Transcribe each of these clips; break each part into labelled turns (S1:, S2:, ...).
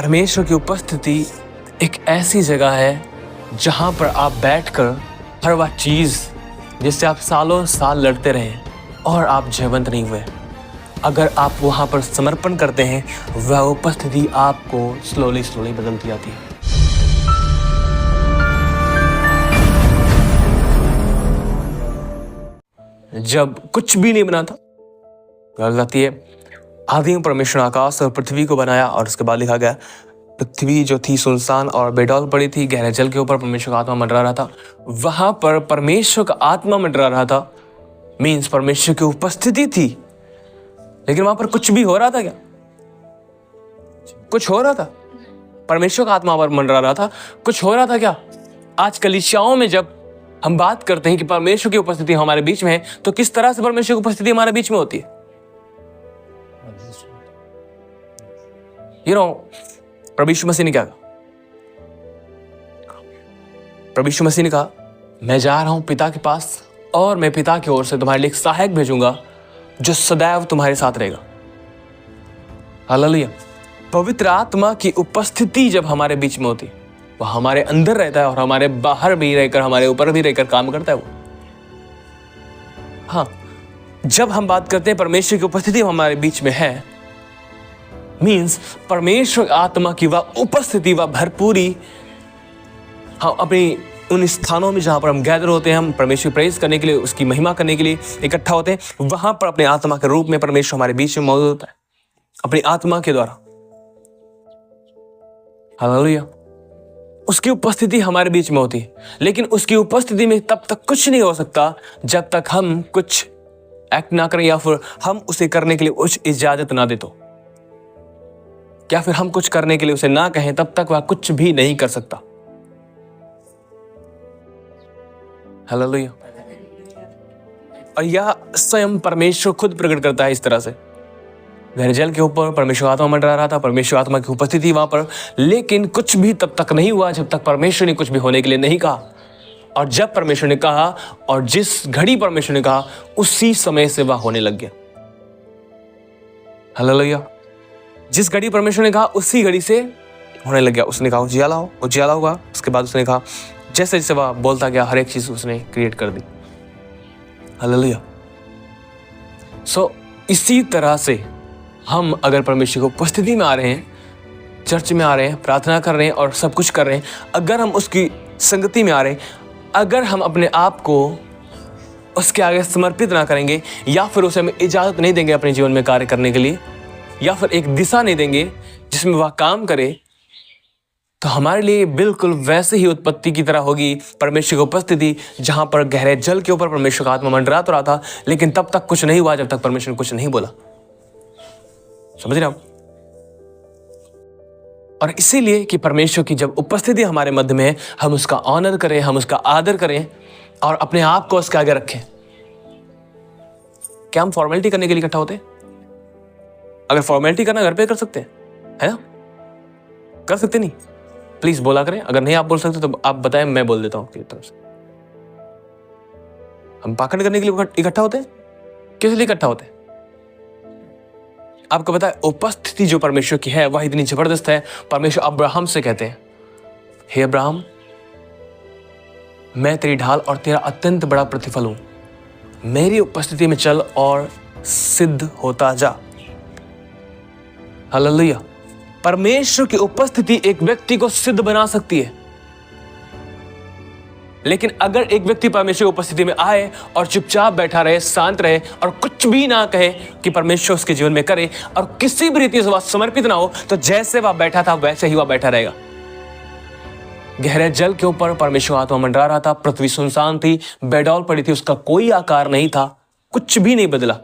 S1: परमेश्वर की उपस्थिति एक ऐसी जगह है जहाँ पर आप बैठकर हर वह चीज़ जिससे आप सालों साल लड़ते रहे और आप जयवंत नहीं हुए, अगर आप वहाँ पर समर्पण करते हैं, वह उपस्थिति आपको स्लोली बदलती जाती है। जब कुछ भी नहीं बना था, जाती है आदि में परमेश्वर आकाश और पृथ्वी को बनाया, और उसके बाद लिखा गया पृथ्वी जो थी सुनसान और बेडौल पड़ी थी, गहरे जल के ऊपर परमेश्वर का आत्मा मंडरा रहा था। वहां पर परमेश्वर का आत्मा मंडरा रहा था, मीन्स परमेश्वर की उपस्थिति थी। लेकिन वहां पर कुछ भी हो रहा था क्या? कुछ हो रहा था? परमेश्वर का आत्मा पर मंडरा रहा था, कुछ हो रहा था क्या? आज कलीसियाओं में जब हम बात करते हैं कि परमेश्वर की उपस्थिति हमारे बीच में है, तो किस तरह से परमेश्वर की उपस्थिति हमारे बीच में होती है? प्रभु यीशु मसीह ने क्या कहा? प्रभु यीशु मसीह ने कहा, मैं जा रहा हूं पिता के पास और मैं पिता की ओर से तुम्हारे लिए एक सहायक भेजूंगा जो सदैव तुम्हारे साथ रहेगा। हालेलुया। पवित्र आत्मा की उपस्थिति जब हमारे बीच में होती है, वह हमारे अंदर रहता है और हमारे बाहर भी रहकर, हमारे ऊपर भी रहकर काम करता है वो। हाँ, जब हम बात करते हैं परमेश्वर की उपस्थिति हमारे बीच में है, मीन्स परमेश्वर आत्मा की वह उपस्थिति, वह भरपूरी, हम अपनी उन स्थानों में जहां पर हम गैदर होते हैं, हम परमेश्वर प्रेज करने के लिए, उसकी महिमा करने के लिए इकट्ठा होते हैं, वहां पर अपने आत्मा के रूप में परमेश्वर हमारे बीच में मौजूद होता है, अपनी आत्मा के द्वारा। हालेलुया। उसकी उपस्थिति हमारे बीच में होती है, लेकिन उसकी उपस्थिति में तब तक कुछ नहीं हो सकता जब तक हम कुछ एक्ट ना करें, या फिर हम उसे करने के लिए कुछ इजाजत ना दे, तो या फिर हम कुछ करने के लिए उसे ना कहें, तब तक वह कुछ भी नहीं कर सकता। हालेलुया। और यह स्वयं परमेश्वर खुद प्रकट करता है इस तरह से। गहरे जल के ऊपर परमेश्वर आत्मा मंडरा रहा था, परमेश्वर आत्मा की उपस्थिति वहां पर, लेकिन कुछ भी तब तक नहीं हुआ जब तक परमेश्वर ने कुछ भी होने के लिए नहीं कहा। और जब परमेश्वर ने कहा, और जिस घड़ी परमेश्वर ने कहा, उसी समय से वह होने लग गया। हालेलुया। जिस घड़ी परमेश्वर ने कहा, उसी घड़ी से होने लग गया। उसने कहा उजियाला हो, उजियाला होगा। उसके बाद उसने कहा, जैसे जैसे वह बोलता गया, हर एक चीज उसने क्रिएट कर दी। हालेलुया। सो इसी तरह से हम अगर परमेश्वर की उपस्थिति में आ रहे हैं, चर्च में आ रहे हैं, प्रार्थना कर रहे हैं और सब कुछ कर रहे हैं, अगर हम उसकी संगति में आ रहे हैं, अगर हम अपने आप को उसके आगे समर्पित ना करेंगे, या फिर उसे हम इजाजत नहीं देंगे अपने जीवन में कार्य करने के लिए, या फिर एक दिशा नहीं देंगे जिसमें वह काम करे, तो हमारे लिए बिल्कुल वैसे ही उत्पत्ति की तरह होगी परमेश्वर की उपस्थिति, जहां पर गहरे जल के ऊपर परमेश्वर का आत्मा मंडरा तो रहा था, लेकिन तब तक कुछ नहीं हुआ जब तक परमेश्वर ने कुछ नहीं बोला। समझ रहे आप? और इसीलिए कि परमेश्वर की जब उपस्थिति हमारे मध्य में है, हम उसका ऑनर करें, हम उसका आदर करें और अपने आप को उसके आगे रखें। क्या हम फॉर्मेलिटी करने के लिए इकट्ठा होते हैं? अगर फॉर्मेलिटी करना घर पे कर सकते हैं, है ना? कर सकते नहीं? प्लीज बोला करें। अगर नहीं आप बोल सकते तो आप बताएं, मैं बोल देता हूं आपकी तरफ से। हम पाखंड करने के लिए इकट्ठा होते हैं? किस लिए इकट्ठा होते हैं? आपको पता है, उपस्थिति जो परमेश्वर की है वह इतनी जबरदस्त है। परमेश्वर अब्राहम से कहते हैं, हे अब्राहम, मैं तेरी ढाल और तेरा अत्यंत बड़ा प्रतिफल हूं, मेरी उपस्थिति में चल और सिद्ध होता जा। हालेलुया। परमेश्वर की उपस्थिति एक व्यक्ति को सिद्ध बना सकती है, लेकिन अगर एक व्यक्ति परमेश्वर की उपस्थिति में आए और चुपचाप बैठा रहे, शांत रहे और कुछ भी ना कहे कि परमेश्वर उसके जीवन में करे, और किसी भी रीति से वह समर्पित ना हो, तो जैसे वह बैठा था वैसे ही वह बैठा रहेगा। गहरे जल के ऊपर परमेश्वर आत्मा मंडरा रहा था, पृथ्वी सुनसान थी, बेडौल पड़ी थी, उसका कोई आकार नहीं था, कुछ भी नहीं बदला।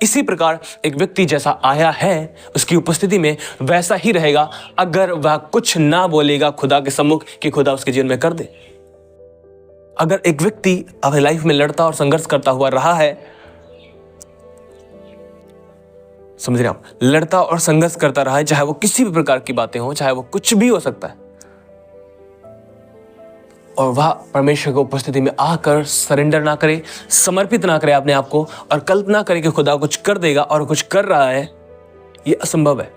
S1: इसी प्रकार एक व्यक्ति जैसा आया है उसकी उपस्थिति में वैसा ही रहेगा अगर वह कुछ ना बोलेगा खुदा के सम्मुख कि खुदा उसके जीवन में कर दे। अगर एक व्यक्ति अपनी लाइफ में लड़ता और संघर्ष करता हुआ रहा है, समझ रहे आप, लड़ता और संघर्ष करता रहा है, चाहे वो किसी भी प्रकार की बातें हो, चाहे वो कुछ भी हो सकता है, और वह परमेश्वर की उपस्थिति में आकर सरेंडर ना करे, समर्पित ना करे अपने आप को, और कल्पना करे कि खुदा कुछ कर देगा और कुछ कर रहा है, यह असंभव है।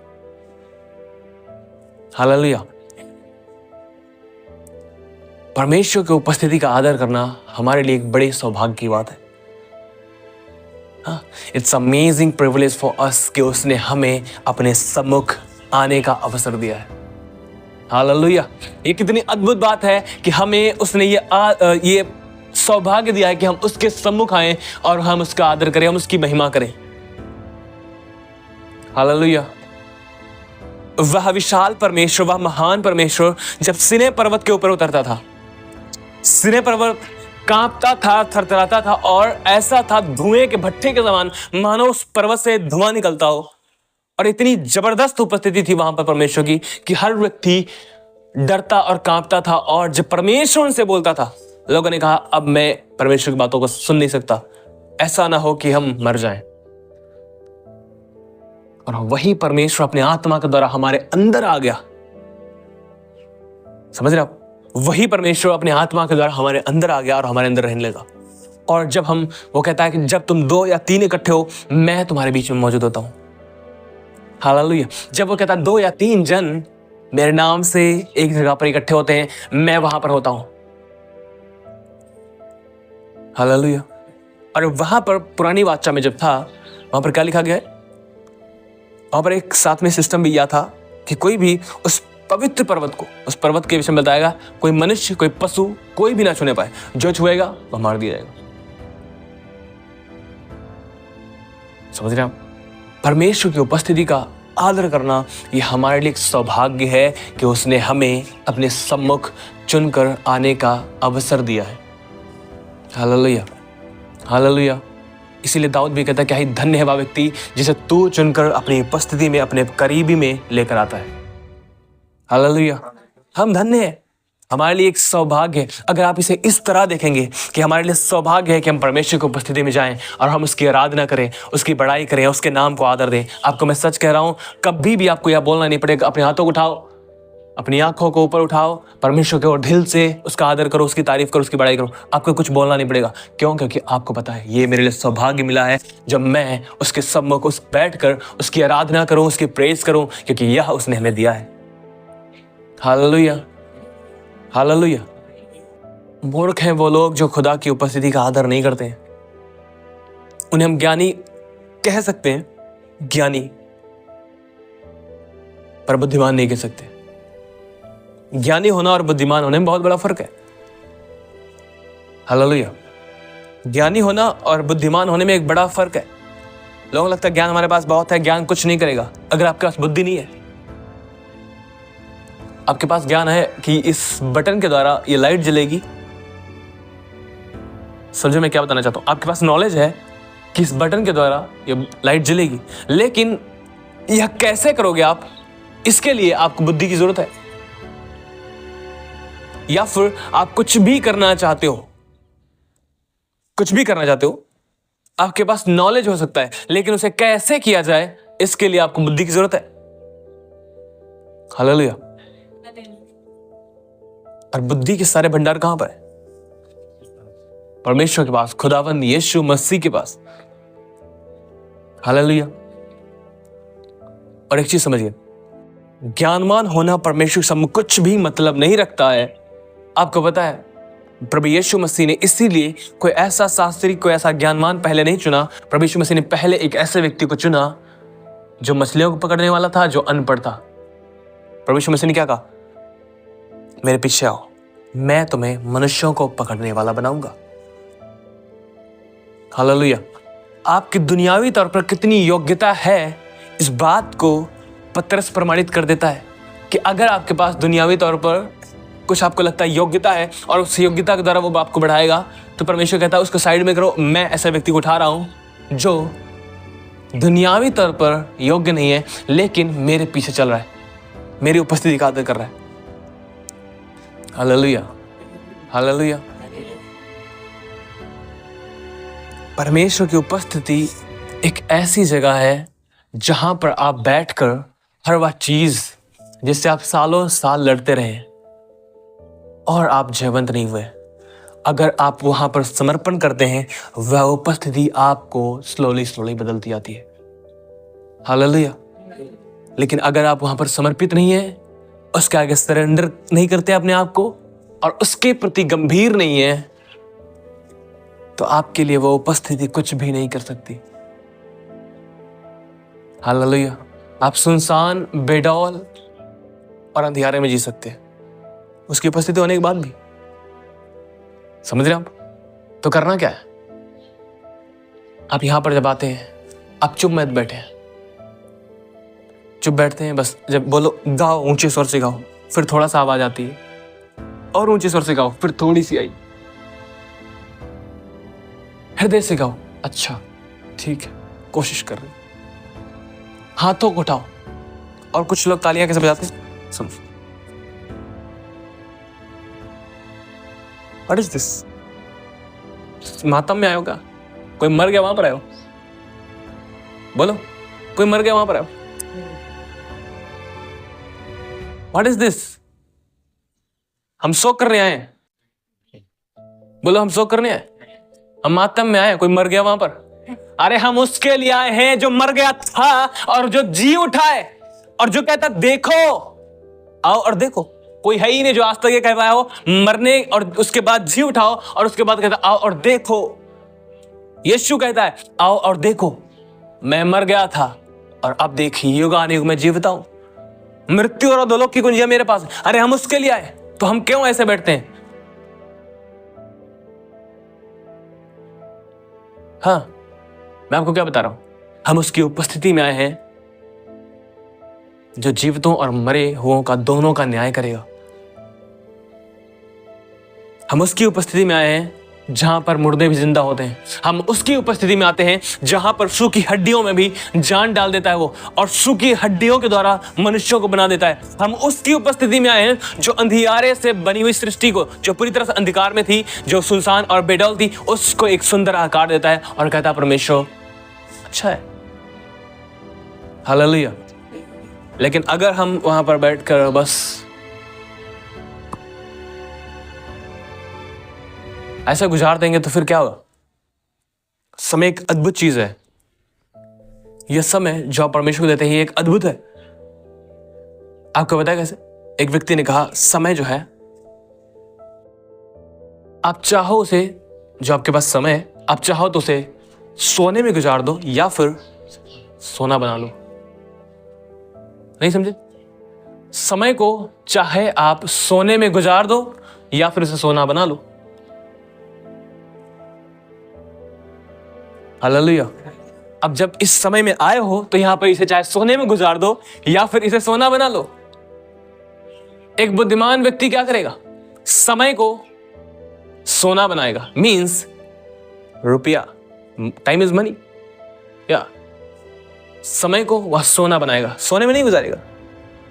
S1: हालेलुया। परमेश्वर की उपस्थिति का आदर करना हमारे लिए एक बड़े सौभाग्य की बात है। It's amazing privilege for us कि उसने हमें अपने सम्मुख आने का अवसर दिया है। हालेलुया। ये कितनी अद्भुत बात है कि हमें उसने ये सौभाग्य दिया है कि हम उसके सम्मुख आए और हम उसका आदर करें, हम उसकी महिमा करें। हालेलुया। वह विशाल परमेश्वर, वह महान परमेश्वर जब सिनै पर्वत के ऊपर उतरता था, सिनै पर्वत कांपता था, थरथराता था और ऐसा था धुएं के भट्ठे के समान, मानो उस पर्वत से धुआं निकलता हो। और इतनी जबरदस्त उपस्थिति थी वहां पर परमेश्वर की कि हर व्यक्ति डरता और कांपता था। और जब परमेश्वर उनसे बोलता था, लोगों ने कहा अब मैं परमेश्वर की बातों को सुन नहीं सकता, ऐसा ना हो कि हम मर जाएं। और वही परमेश्वर अपने आत्मा के द्वारा हमारे अंदर आ गया। समझ रहे आप? वही परमेश्वर अपने आत्मा के द्वारा हमारे अंदर आ गया और हमारे अंदर रहने लगा। और जब वो कहता है कि जब तुम 2 या 3 इकट्ठे हो, मैं तुम्हारे बीच में मौजूद होता हूं। हालेलुया। जब वो कहता है 2 या 3 जन मेरे नाम से एक जगह पर इकट्ठे होते हैं, मैं वहां पर होता हूं। हालेलुया। और वहां पर पुरानी वाचा में जब था, वहां पर क्या लिखा गया है? वहां पर एक साथ में सिस्टम भी यह था कि कोई भी उस पवित्र पर्वत को, उस पर्वत के विषय में बताएगा, कोई मनुष्य, कोई पशु, कोई भी ना छूने पाए। जो छुएगा वह मार दिया जाएगा। समझ रहे आप? परमेश्वर की उपस्थिति का आदर करना यह हमारे लिए एक सौभाग्य है कि उसने हमें अपने सम्मुख चुनकर आने का अवसर दिया है। हालेलुया। हालेलुया। इसीलिए दाऊद भी कहता है, क्या ही धन्य है वह व्यक्ति जिसे तू चुनकर अपनी उपस्थिति में, अपने करीबी में लेकर आता है। हालेलुया। हम धन्य हैं, हमारे लिए एक सौभाग्य है। अगर आप इसे इस तरह देखेंगे कि हमारे लिए सौभाग्य है कि हम परमेश्वर की उपस्थिति में जाएं और हम उसकी आराधना करें, उसकी बड़ाई करें, उसके नाम को आदर दें। आपको मैं सच कह रहा हूं, कभी भी आपको यह बोलना नहीं पड़ेगा। अपने हाथों को उठाओ, अपनी आंखों को ऊपर उठाओ, परमेश्वर के ओर दिल से उसका आदर करो, उसकी तारीफ करो, उसकी बड़ाई करो। आपको कुछ बोलना नहीं पड़ेगा। क्यों? क्योंकि आपको पता है ये मेरे लिए सौभाग्य मिला है जब मैं उसके सम्मुख उस बैठकर उसकी आराधना करूं, उसकी प्रेज करूं, क्योंकि यह उसने हमें दिया है। हालेलुया। हालेलुया। मूर्ख हैं वो लोग जो खुदा की उपस्थिति का आदर नहीं करते हैं। उन्हें हम ज्ञानी कह सकते हैं, ज्ञानी, पर बुद्धिमान नहीं कह सकते। ज्ञानी होना और बुद्धिमान होने में बहुत बड़ा फर्क है। हालेलुया। ज्ञानी होना और बुद्धिमान होने में एक बड़ा फर्क है। लोगों को लगता है ज्ञान हमारे पास बहुत है, ज्ञान कुछ नहीं करेगा अगर आपके पास बुद्धि नहीं है। आपके पास ज्ञान है कि इस बटन के द्वारा ये लाइट जलेगी। समझो मैं क्या बताना चाहता हूं। आपके पास नॉलेज है कि इस बटन के द्वारा ये लाइट जलेगी, लेकिन यह कैसे करोगे आप, इसके लिए आपको बुद्धि की जरूरत है। या फिर आप कुछ भी करना चाहते हो, आपके पास नॉलेज हो सकता है, लेकिन उसे कैसे किया जाए इसके लिए आपको बुद्धि की जरूरत है। हालेलुया। और बुद्धि के सारे भंडार कहां पर है? परमेश्वर के पास, खुदावंद यीशु मसीह के पास। हालेलुया। और एक चीज समझिए, ज्ञानवान होना परमेश्वर के सामने कुछ भी मतलब नहीं रखता है। आपको पता है प्रभु यीशु मसीह ने इसीलिए कोई ऐसा शास्त्री, कोई ऐसा ज्ञानवान पहले नहीं चुना। प्रभु यीशु मसीह ने पहले एक ऐसे व्यक्ति को चुना जो मछलियों को पकड़ने वाला था, जो अनपढ़ था। प्रभु यीशु मसीह ने क्या कहा? मेरे पीछे आओ, मैं तुम्हें मनुष्यों को पकड़ने वाला बनाऊंगा। हालेलुया। आपकी दुनियावी तौर पर कितनी योग्यता है, इस बात को पतरस प्रमाणित कर देता है कि अगर आपके पास दुनियावी तौर पर कुछ आपको लगता है योग्यता है और उस योग्यता के द्वारा वो आपको बढ़ाएगा, तो परमेश्वर कहता है उसको साइड में करो। मैं ऐसे व्यक्ति को उठा रहा हूं जो दुनियावी तौर पर योग्य नहीं है, लेकिन मेरे पीछे चल रहा है, मेरी उपस्थिति का आदर कर रहा है। हालेलुया। हालेलुया। परमेश्वर की उपस्थिति एक ऐसी जगह है जहां पर आप बैठकर हर वह चीज जिससे आप सालों साल लड़ते रहे और आप जयवंत नहीं हुए, अगर आप वहां पर समर्पण करते हैं, वह उपस्थिति आपको स्लोली बदलती आती है। हालेलुया। लेकिन अगर आप वहां पर समर्पित नहीं है, उसके आगे सरेंडर नहीं करते अपने आप को और उसके प्रति गंभीर नहीं है, तो आपके लिए वो उपस्थिति कुछ भी नहीं कर सकती। हालेलुया। आप सुनसान, बेडौल और अंधियारे में जी सकते हैं उसकी उपस्थिति होने के बाद भी। समझ रहे हैं आप? तो करना क्या है? आप यहां पर जब आते हैं, आप चुप मत बैठे, चुप बैठते हैं बस। जब बोलो गाओ, ऊंचे स्वर से गाओ, फिर थोड़ा सा आवाज आती है और ऊंचे स्वर से गाओ, फिर थोड़ी सी आई, हृदय से गाओ। अच्छा ठीक है, कोशिश कर रहे, हाथों को उठाओ। और कुछ लोग तालियां कैसे बजाते हैं, सुनो। What is this? मातम में आए होगा, कोई मर गया वहां पर आए हो? बोलो, कोई मर गया वहां पर आए हो? What is this? हम शोक करने आए हैं। बोलो, हम शोक करने आए, हम मातम में आए, कोई मर गया वहां पर। अरे हम उसके लिए आए हैं जो मर गया था और जो जी उठा है और जो कहता देखो, आओ और देखो। कोई है ही नहीं जो आज तक ये कह पाया हो मरने और उसके बाद जी उठाओ और उसके बाद कहता आओ और देखो। यीशु कहता है आओ और देखो, मैं मर गया था और अब देखिए युग आने युग में जीविता हूं, मृत्यु और अधोलोक की कुंजियां मेरे पास। अरे हम उसके लिए आए, तो हम क्यों ऐसे बैठते हैं? हाँ, मैं आपको क्या बता रहा हूं, हम उसकी उपस्थिति में आए हैं जो जीवितों और मरे हुओं का दोनों का न्याय करेगा। हम उसकी उपस्थिति में आए हैं जहां पर मुर्दे भी जिंदा होते हैं। हम उसकी उपस्थिति में आते हैं जहां पर सूखी हड्डियों में भी जान डाल देता है वो, और सूखी हड्डियों के द्वारा मनुष्यों को बना देता है। हम उसकी उपस्थिति में आए हैं जो अंधियारे से बनी हुई सृष्टि को, जो पूरी तरह से अंधकार में थी, जो सुनसान और बेडौल थी, उसको एक सुंदर आकार देता है और कहता है परमेश्वर अच्छा है। हालेलुया। लेकिन अगर हम वहां पर बैठकर बस ऐसा गुजार देंगे तो फिर क्या होगा? समय एक अद्भुत चीज है। यह समय जो आप परमेश्वर को देते हैं, ये एक अद्भुत है। आपको पता है कैसे? एक व्यक्ति ने कहा समय जो है, आप चाहो उसे, जो आपके पास समय है, आप चाहो तो उसे सोने में गुजार दो या फिर सोना बना लो। नहीं समझे? समय को चाहे आप सोने में गुजार दो या फिर उसे सोना बना लो। हालेलुया। अब जब इस समय में आए हो तो यहां पर इसे चाहे सोने में गुजार दो या फिर इसे सोना बना लो। एक बुद्धिमान व्यक्ति क्या करेगा? समय को सोना बनाएगा। मींस रुपया, टाइम इज मनी, या समय को वह सोना बनाएगा, सोने में नहीं गुजारेगा।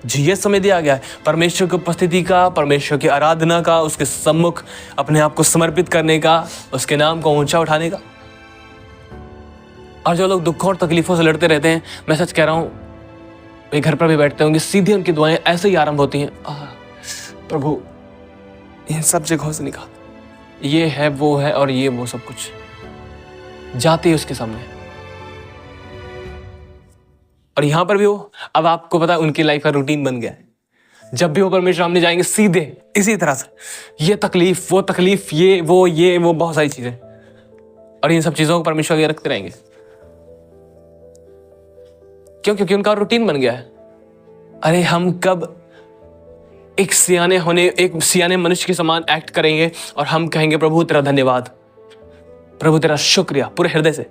S1: जी, ये समय दिया गया है परमेश्वर की उपस्थिति का, परमेश्वर की आराधना का, उसके सम्मुख अपने आप को समर्पित करने का, उसके नाम को ऊंचा उठाने का। और जो लोग दुखों और तकलीफों से लड़ते रहते हैं, मैं सच कह रहा हूं, वे घर पर भी बैठते होंगे, सीधी उनकी दुआएं ऐसे ही आरंभ होती हैं, प्रभु इन सब जगहों से निकाल, ये है वो है और ये वो सब कुछ जाते ही उसके सामने। और यहां पर भी हो, अब आपको पता है उनकी लाइफ का रूटीन बन गया है। जब भी वो परमेश्वर सामने जाएंगे सीधे इसी तरह से, ये तकलीफ वो तकलीफ, ये वो बहुत सारी चीजें, और इन सब चीजों को परमेश्वर आगे रखते रहेंगे। क्यों? क्योंकि उनका रूटीन बन गया है। अरे हम कब एक सियाने मनुष्य के समान एक्ट करेंगे और हम कहेंगे प्रभु तेरा धन्यवाद, प्रभु तेरा शुक्रिया पूरे हृदय से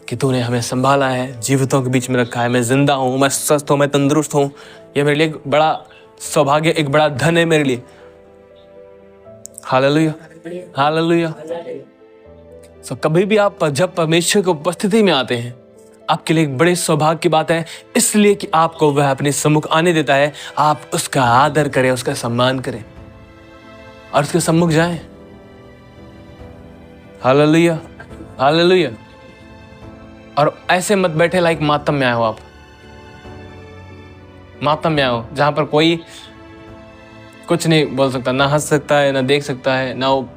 S1: कि तूने हमें संभाला है, जीवितों के बीच में रखा है, मैं जिंदा हूं, मैं स्वस्थ हूं, मैं तंदुरुस्त हूं। यह मेरे लिए एक बड़ा सौभाग्य, एक बड़ा धन है मेरे लिए। Hallelujah, hallelujah. सो कभी भी आप जब परमेश्वर की उपस्थिति में आते हैं, आपके लिए एक बड़े सौभाग्य की बात है, इसलिए कि आपको वह अपने सम्मुख आने देता है। आप उसका आदर करें, उसका सम्मान करें और उसके सम्मुख जाएं। Hallelujah, hallelujah. और ऐसे मत बैठे लाइक मातम में आए हो। आप मातम में आए हो जहां पर कोई कुछ नहीं बोल सकता, ना हंस सकता है, ना देख सकता है, ना वो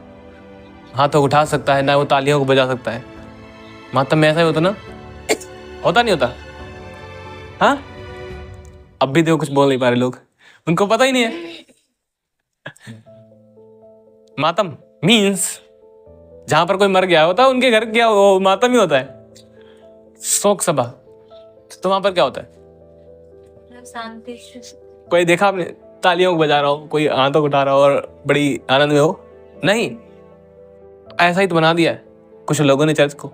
S1: हाथों को उठा सकता है, ना वो तालियों को बजा सकता है। मातम में ऐसा ही होता ना? होता नहीं होता? हाँ, अब भी देखो कुछ बोल नहीं पा रहे लोग, उनको पता ही नहीं है। मातम मीन्स जहां पर कोई मर गया होता है उनके घर क्या वो मातम ही होता है, शोक सभा। तो वहां पर क्या होता है?
S2: शांति।
S1: कोई देखा आपने तालियों को बजा रहा हो, कोई हाथों को उठा रहा हो और बड़ी आनंद में हो? नहीं, ऐसा ही तो बना दिया है कुछ लोगों ने चर्च को।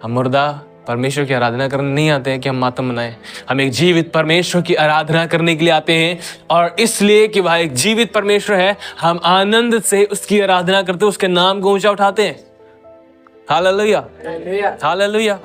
S1: हम मुर्दा परमेश्वर की आराधना करने नहीं आते हैं कि हम मातम मनाएं, हम एक जीवित परमेश्वर की आराधना करने के लिए आते हैं। और इसलिए कि वह एक जीवित परमेश्वर है, हम आनंद से उसकी आराधना करते हैं, उसके नाम को ऊंचा उठाते हैं। Hallelujah, hallelujah.